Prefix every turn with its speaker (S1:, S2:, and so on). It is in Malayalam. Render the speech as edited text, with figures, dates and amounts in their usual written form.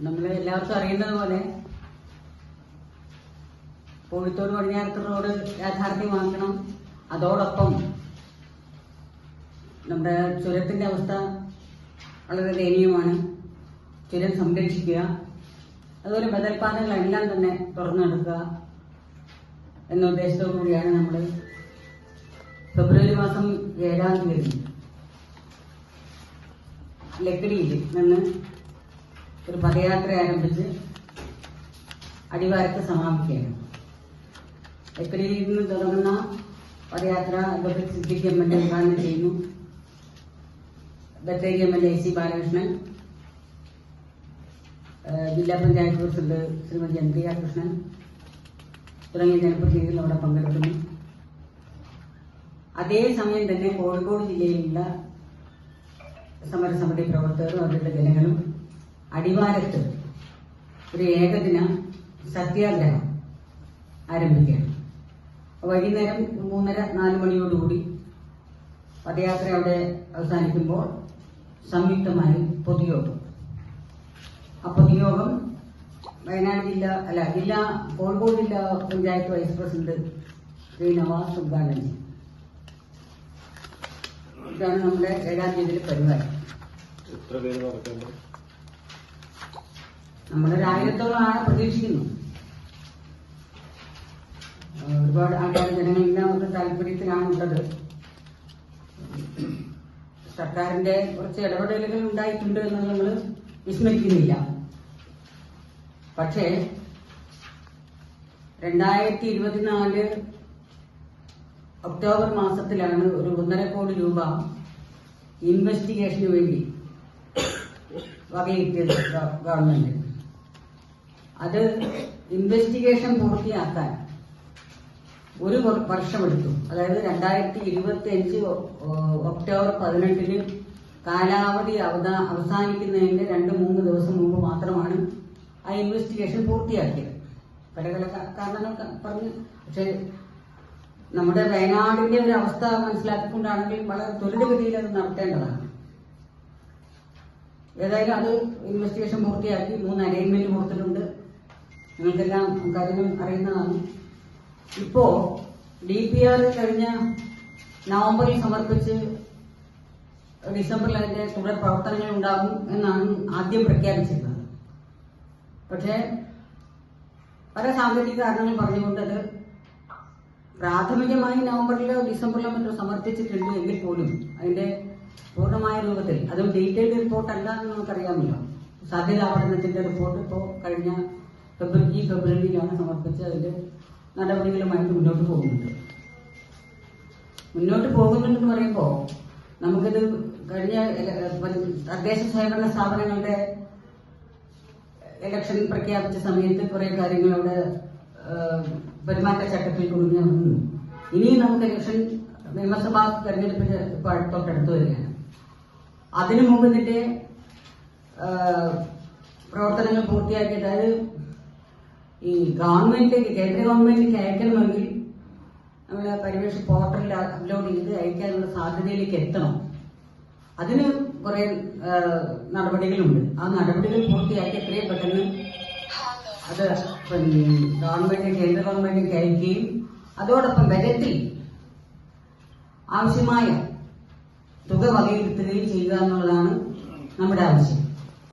S1: നമ്മൾ എല്ലാവർക്കും അറിയുന്നത് പോലെ കോഴിത്തോട് പടിഞ്ഞാറത്ത് റോഡ് യാഥാർത്ഥ്യമാക്കണം. അതോടൊപ്പം നമ്മുടെ ചുരത്തിന്റെ അവസ്ഥ വളരെ ദയനീയമാണ്. ചുരം സംരക്ഷിക്കുക, അതുപോലെ ബദൽപാതകളെല്ലാം തന്നെ തുറന്നു നടക്കുക എന്ന ഉദ്ദേശത്തോടു കൂടിയാണ് നമ്മൾ ഫെബ്രുവരി മാസം 7-ാം തീയതി ലക്കിടിയിൽ നിന്ന് ഒരു പദയാത്ര ആരംഭിച്ച് അടിവാരത്ത് സമാപിക്കുകയാണ്. ലക്കിടിയിൽ നിന്ന് തുടങ്ങുന്ന പദയാത്ര അഡ്വക്കേറ്റ് സിദ്ദിഖ് എം.എൽ.എ ഉദ്ഘാടനം ചെയ്യുന്നു. ബത്തേരി എം.എൽ.എ സി ബാലകൃഷ്ണൻ, ജില്ലാ പഞ്ചായത്ത് പ്രസിഡന്റ് ശ്രീമതി ചന്ദ്രിക കൃഷ്ണൻ തുടങ്ങിയ ജനപ്രതിനിധികൾ അവിടെ പങ്കെടുക്കുന്നു. അതേസമയം തന്നെ കോഴിക്കോട് ജില്ലയിലുള്ള സമരസമിതി പ്രവർത്തകരും അവരുടെ ജനങ്ങളും അടിവാരത്ത് ഒരു ഏകദിന സത്യാഗ്രഹം ആരംഭിക്കുകയാണ്. വൈകുന്നേരം 3:30-4 മണിയോടുകൂടി പദയാത്ര അവിടെ അവസാനിക്കുമ്പോൾ സംയുക്തമായി പൊതുയോഗം. ആ പൊതുയോഗം വയനാട് ജില്ലാ കോഴിക്കോട് ജില്ലാ പഞ്ചായത്ത് വൈസ് പ്രസിഡന്റ് ശ്രീ നവാസ് ഉദ്ഘാടനം ചെയ്യും. ഇതാണ് നമ്മുടെ 7-ാം തീയതിയിലെ പരിപാടി. നമ്മളൊരു 1000-ഓളം പ്രതീക്ഷിക്കുന്നു. ഒരുപാട് ആൾക്കാർ ജനങ്ങളെല്ലാം ഒരു താല്പര്യത്തിലാണുള്ളത്. സർക്കാരിന്റെ കുറച്ച് ഇടപെടലുകൾ ഉണ്ടായിട്ടുണ്ട് എന്ന് നമ്മൾ വിസ്മരിക്കുന്നില്ല. പക്ഷേ 2024 ഒക്ടോബർ മാസത്തിലാണ് ഒരു 1.5 കോടി രൂപ ഇൻവെസ്റ്റിഗേഷന് വേണ്ടി വകയിരുത്തിയത് ഗവൺമെന്റ്. അത് ഇൻവെസ്റ്റിഗേഷൻ പൂർത്തിയാക്കാൻ 1 വർഷമെടുത്തു. അതായത് 2025 ഒക്ടോബർ 18-ന് കാലാവധി അവസാനിക്കുന്നതിന്റെ 2-3 ദിവസം മുമ്പ് മാത്രമാണ് ആ ഇൻവെസ്റ്റിഗേഷൻ പൂർത്തിയാക്കിയത്. പല കാരണങ്ങൾ പറഞ്ഞു. പക്ഷെ നമ്മുടെ വയനാടിന്റെ ഒരു അവസ്ഥ മനസ്സിലാക്കിക്കൊണ്ടാണെങ്കിൽ വളരെ ത്വരിതഗതിയിൽ അത് നടത്തേണ്ടതാണ്. ഏതായാലും അത് ഇൻവെസ്റ്റിഗേഷൻ പൂർത്തിയാക്കി 3 അലൈൻമെന്റ് കൊടുത്തിട്ടുണ്ട്. നിങ്ങൾക്കെല്ലാം കാര്യങ്ങൾ അറിയുന്നതാണ്. ഇപ്പോ DPR കഴിഞ്ഞ നവംബറിൽ സമർപ്പിച്ച് ഡിസംബറിൽ അതിന്റെ തുടർ പ്രവർത്തനങ്ങൾ ഉണ്ടാകും എന്നാണ് ആദ്യം പ്രഖ്യാപിച്ചിരുന്നത്. പക്ഷേ പല സാങ്കേതിക കാരണങ്ങൾ പറഞ്ഞുകൊണ്ടത് പ്രാഥമികമായി നവംബറിലോ ഡിസംബറിലോ മറ്റോ സമർപ്പിച്ചിട്ടുണ്ട്. എങ്കിൽ പോലും അതിന്റെ പൂർണ്ണമായ രൂപത്തിൽ, അതും ഡീറ്റെയിൽഡ് റിപ്പോർട്ട് അല്ല എന്ന് നമുക്കറിയാമല്ലോ. സാധ്യതാ പഠനത്തിന്റെ റിപ്പോർട്ട് ഇപ്പോൾ കഴിഞ്ഞ ഫെബ്രുവരിയിലാണ് സമർപ്പിച്ച് അതിന്റെ നടപടികളുമായിട്ട് മുന്നോട്ട് പോകുന്നുണ്ടെന്ന് പറയുമ്പോൾ നമുക്കിത് കഴിഞ്ഞ തദ്ദേശ സ്വയംഭരണ സ്ഥാപനങ്ങളുടെ ഇലക്ഷൻ പ്രഖ്യാപിച്ച സമയത്ത് കുറെ കാര്യങ്ങൾ അവിടെ പെരുമാറ്റച്ചട്ടത്തിൽ കുടുങ്ങി വന്നു. ഇനിയും നമുക്ക് ഇലക്ഷൻ നിയമസഭാ തെരഞ്ഞെടുപ്പിന് തൊട്ടടുത്ത് വരികയാണ്. അതിനു മുമ്പ് ഇതിന്റെ പ്രവർത്തനങ്ങൾ പൂർത്തിയാക്കി, അതായത് ഈ കേന്ദ്ര ഗവൺമെന്റിലേക്ക് അയക്കണമെങ്കിൽ നമ്മളെ പരിവേഷ പോർട്ടലിൽ അപ്ലോഡ് ചെയ്ത് അയക്കാനുള്ള സാധ്യതയിലേക്ക് എത്തണം. അതിന് കുറെ നടപടികളുണ്ട്. ആ നടപടികൾ പൂർത്തിയാക്കി എത്രയും പെട്ടെന്ന് അത് കേന്ദ്ര ഗവൺമെന്റിലേക്ക് അയക്കുകയും അതോടൊപ്പം ബജറ്റിൽ ആവശ്യമായ തുക വകയിരുത്തുകയും ചെയ്യുക എന്നുള്ളതാണ് നമ്മുടെ ആവശ്യം.